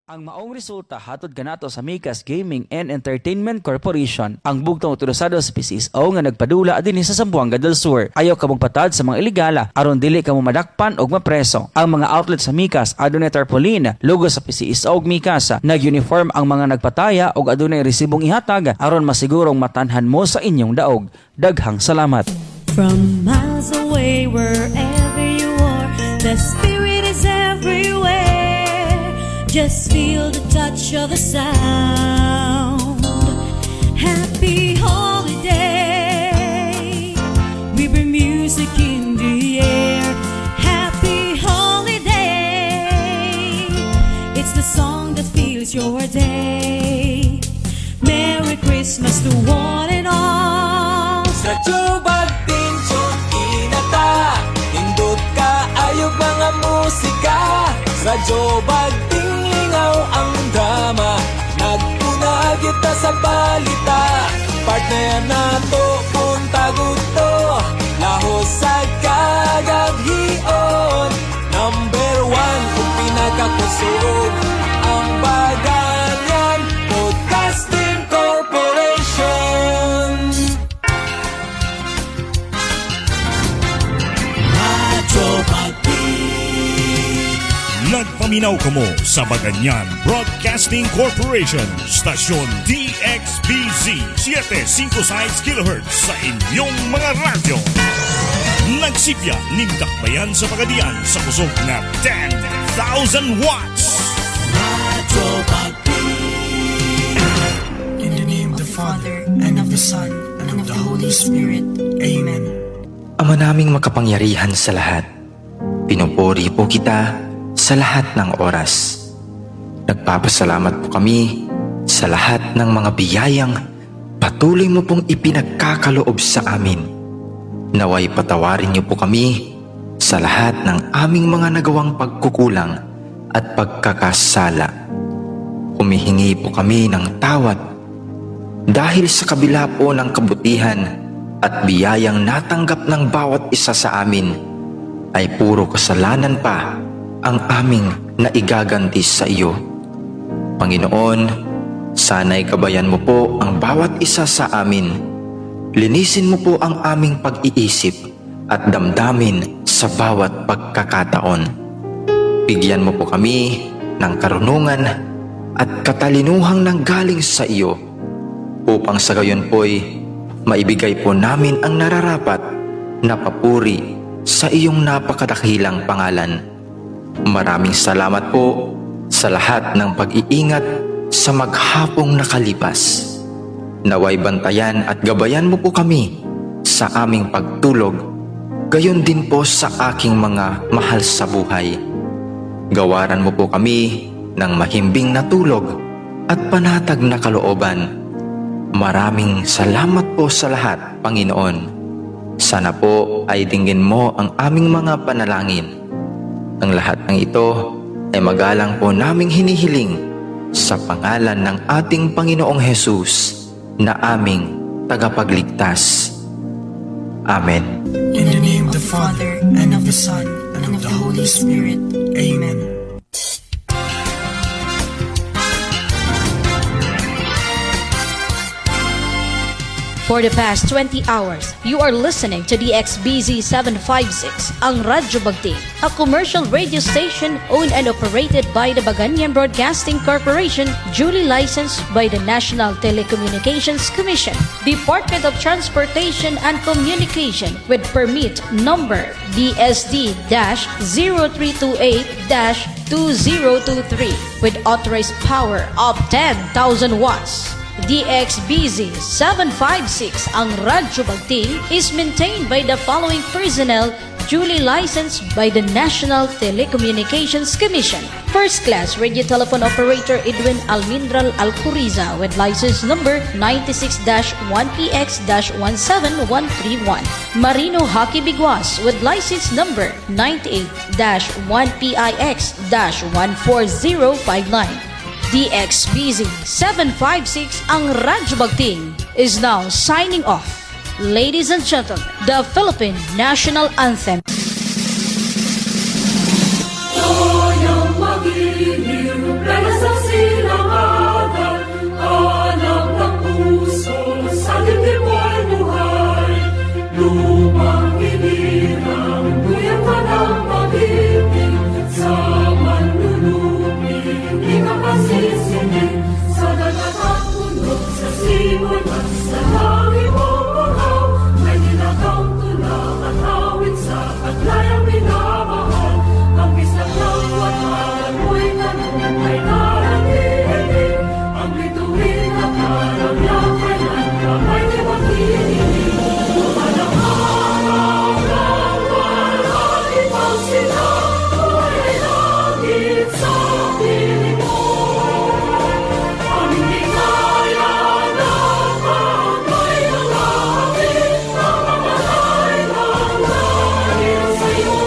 Ang maong resulta hatod kanato sa Micas Gaming and Entertainment Corporation ang bugtong utorosado sa PCSO nga nagpadula dinhi sa Zamboanga del Sur. Ayaw kamong patad sa mga iligala aron dili kamo madakpan og mapreso. Ang mga outlet sa Micas adunay tarpaulin, logo sa PCSO ug Micas. Nag-uniform ang mga nagpataya ug adunay resibong ihatag aron masigurong matanhan mo sa inyong daog. Daghang salamat. From miles away, wherever you are, the Spirit is everywhere. Just feel the touch of the sound. Happy holiday. We bring music in the air. Happy holiday. It's the song that fills your day. Merry Christmas to one and all. Sa tubag tinson inata, nindot ka ayog mga musika. Sa tubag tinglingaw ang drama, nagpuna kita sa balita. Partner na to punta gusto, lahos sa kagaghion. Number 1 kung pinakakusog ang Baganyan Podcasting Corporation. Nagpaminaw kamo sa Baganyan Broadcasting Corporation, Stasyon DXBZ 756 kHz sa inyong mga radyo. Nagsipya nindakbayan sa Pagadian sa kusog na 10,000 watts. In the name of the Father, and of the Son, and of the Holy Spirit. Amen. Ama naming makapangyarihan sa lahat, pinupuri po kita sa lahat ng oras. Nagpapasalamat po kami sa lahat ng mga biyayang patuloy mo pong ipinagkakaloob sa amin. Naway patawarin niyo po kami sa lahat ng aming mga nagawang pagkukulang at pagkakasala. Humihingi po kami ng tawad dahil sa kabila po ng kabutihan at biyayang natanggap ng bawat isa sa amin ay puro kasalanan pa ang aming naigaganti sa iyo. Panginoon, sana'y gabayan mo po ang bawat isa sa amin. Linisin mo po ang aming pag-iisip at damdamin sa bawat pagkakataon. Bigyan mo po kami ng karunungan at katalinuhang nanggaling sa iyo upang sa gayon po'y maibigay po namin ang nararapat na papuri sa iyong napakadakilang pangalan. Maraming salamat po sa lahat ng pag-iingat sa maghapong nakalipas. Naway bantayan at gabayan mo po kami sa aming pagtulog, gayon din po sa aking mga mahal sa buhay. Gawaran mo po kami ng mahimbing na tulog at panatag na kalooban. Maraming salamat po sa lahat, Panginoon. Sana po ay dinggin mo ang aming mga panalangin. Ang lahat ng ito ay magalang po naming hinihiling sa pangalan ng ating Panginoong Hesus na aming tagapagligtas. Amen. In the name of the Father, and of the Son, and of the Holy Spirit. Amen. For the past 20 hours, you are listening to DXBZ 756, ang Radyo Bagting, a commercial radio station owned and operated by the Baganyan Broadcasting Corporation, duly licensed by the National Telecommunications Commission, Department of Transportation and Communication, with permit number DSD-0328-2023, with authorized power of 10,000 watts. DXBZ 756, ang Radyo Bagting, is maintained by the following personnel duly licensed by the National Telecommunications Commission. First Class Radio Telephone Operator Edwin Almindral Alcuriza with license number 96-1PX-17131. Marino Hockey Biguas with license number 98-1PIX-14059. DXBZ 756, ang Radyo Bagting, is now signing off. Ladies and gentlemen, the Philippine National Anthem. To'y ang magiliw, kaya sa Ibig at sa langit mong buhaw, may nilagaw tulak at awit sa katlayang minamahal. Ang bisag ng wataran mo'y ganun ay narating. Ang bituin na karamyang kailan ka may di makinig. Walang araw ng walang ipang sila, ay langit sa piling mo. Aming di kaya na pagkay ng langit, ang mamalay ng langit sa'yo.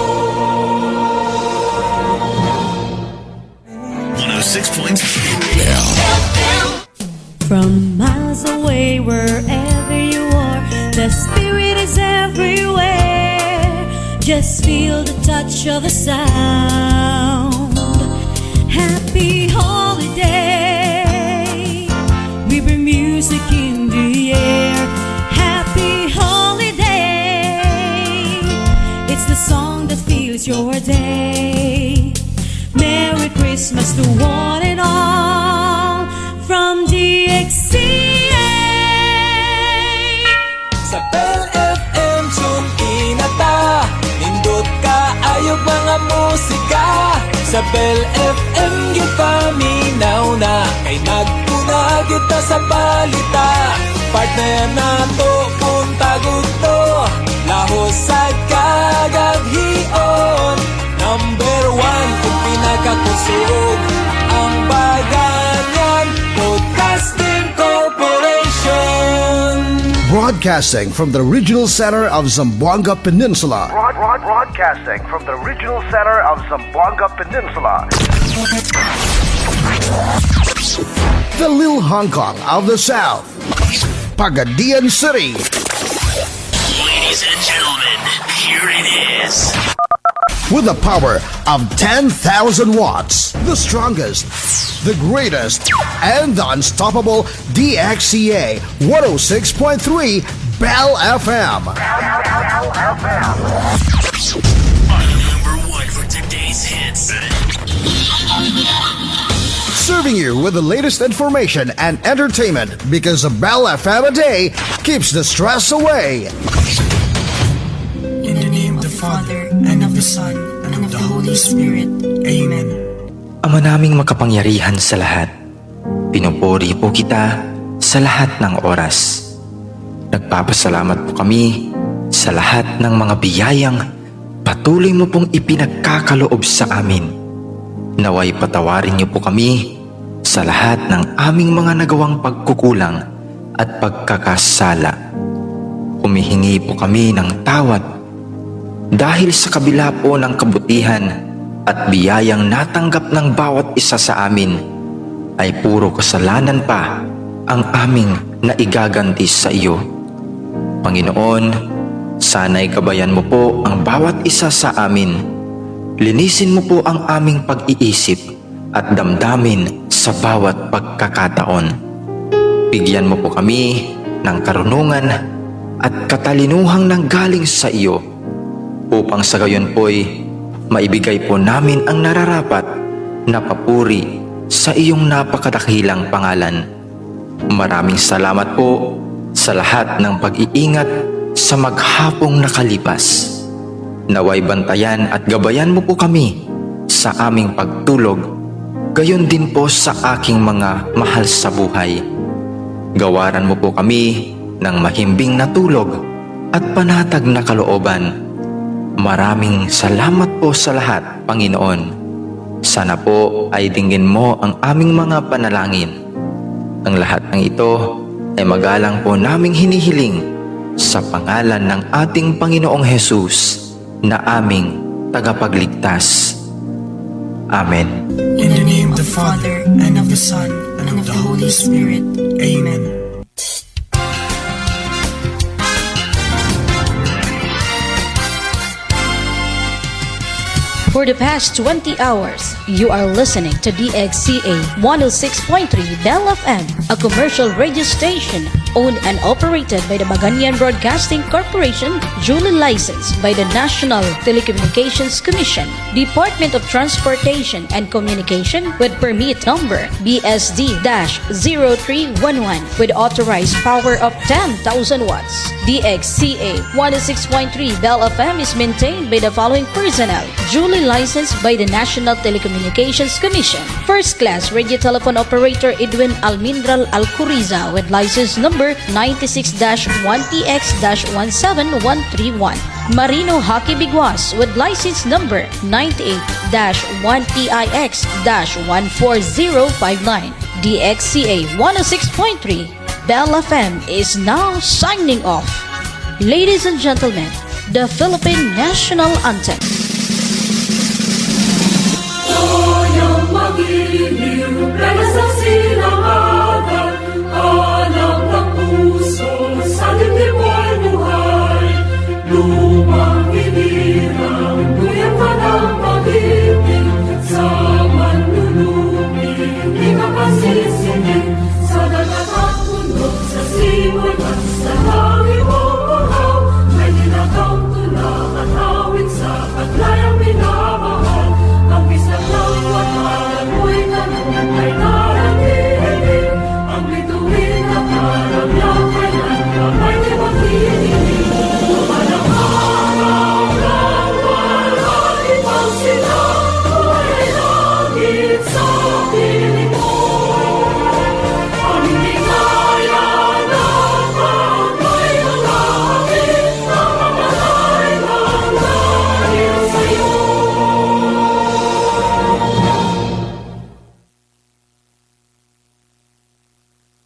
106.3 From miles away, wherever you are, the Spirit is everywhere. Just feel the touch of the sound. Happy holiday. We bring music in the air. Happy holiday. It's the song that fills your day. Merry Christmas to one and all from DXCA. Sa Bell FM tune inata, nindot ka ayog mga musika. Sa Bell FM gyud paminaw na, kay nagtuna gyud ta sa balita. Partner nato punta gusto, lahos sa kagaghion. Number 1 kung pinakakusog, ang Baganyan Podcasting Corporation. Broadcasting from the regional center of Zamboanga Peninsula. Broadcasting from the regional center of Zamboanga Peninsula. The Little Hong Kong of the South. Pagadian City. Ladies and gentlemen, here it is. With the power of 10,000 watts. The strongest, the greatest, and the unstoppable DXCA 106.3 Bell FM. Number 1 for today's hits. Serving you with the latest information and entertainment, because a Bell FM a day keeps the stress away. In the name of the Father, and of the Son, and of the Holy Spirit. Amen. Ama naming makapangyarihan sa lahat, pinupuri po kita sa lahat ng oras. Nagpapasalamat po kami sa lahat ng mga biyayang patuloy mo pong ipinagkakaloob sa amin. Naway patawarin niyo po kami sa lahat ng aming mga nagawang pagkukulang at pagkakasala. Humihingi po kami ng tawad dahil sa kabila po ng kabutihan at biyayang natanggap ng bawat isa sa amin, ay puro kasalanan pa ang aming naigaganti sa iyo. Panginoon, sana'y gabayan mo po ang bawat isa sa amin. Linisin mo po ang aming pag-iisip at damdamin sa bawat pagkakataon. Bigyan mo po kami ng karunungan at katalinuhang nanggaling sa iyo, upang sa gayon po'y maibigay po namin ang nararapat na papuri sa iyong napakadakilang pangalan. Maraming salamat po sa lahat ng pag-iingat sa maghapong nakalipas. Naway bantayan at gabayan mo po kami sa aming pagtulog, gayon din po sa aking mga mahal sa buhay. Gawaran mo po kami ng mahimbing na tulog at panatag na kalooban. Maraming salamat po sa lahat, Panginoon. Sana po ay dinggin mo ang aming mga panalangin. Ang lahat ng ito ay magalang po naming hinihiling sa pangalan ng ating Panginoong Hesus na aming tagapagligtas. Amen. In the name of the Father, and of the Son, and of the Holy Spirit. Amen. For the past 20 hours, you are listening to DXCA 106.3 Bell FM, a commercial radio station owned and operated by the Baganyan Broadcasting Corporation, duly licensed by the National Telecommunications Commission, Department of Transportation and Communication with permit number BSD-0311 with authorized power of 10,000 watts. DXCA 106.3 Bell FM is maintained by the following personnel, duly licensed by the National Telecommunications Commission. First class radio telephone operator Edwin Almindral Alcuriza with license number 96-1TX-17131. Marino Hockey Biguas with license number 98-1TIX-14059. DXCA 106.3 Bell FM is now signing off. Ladies and gentlemen, the Philippine National Anthem.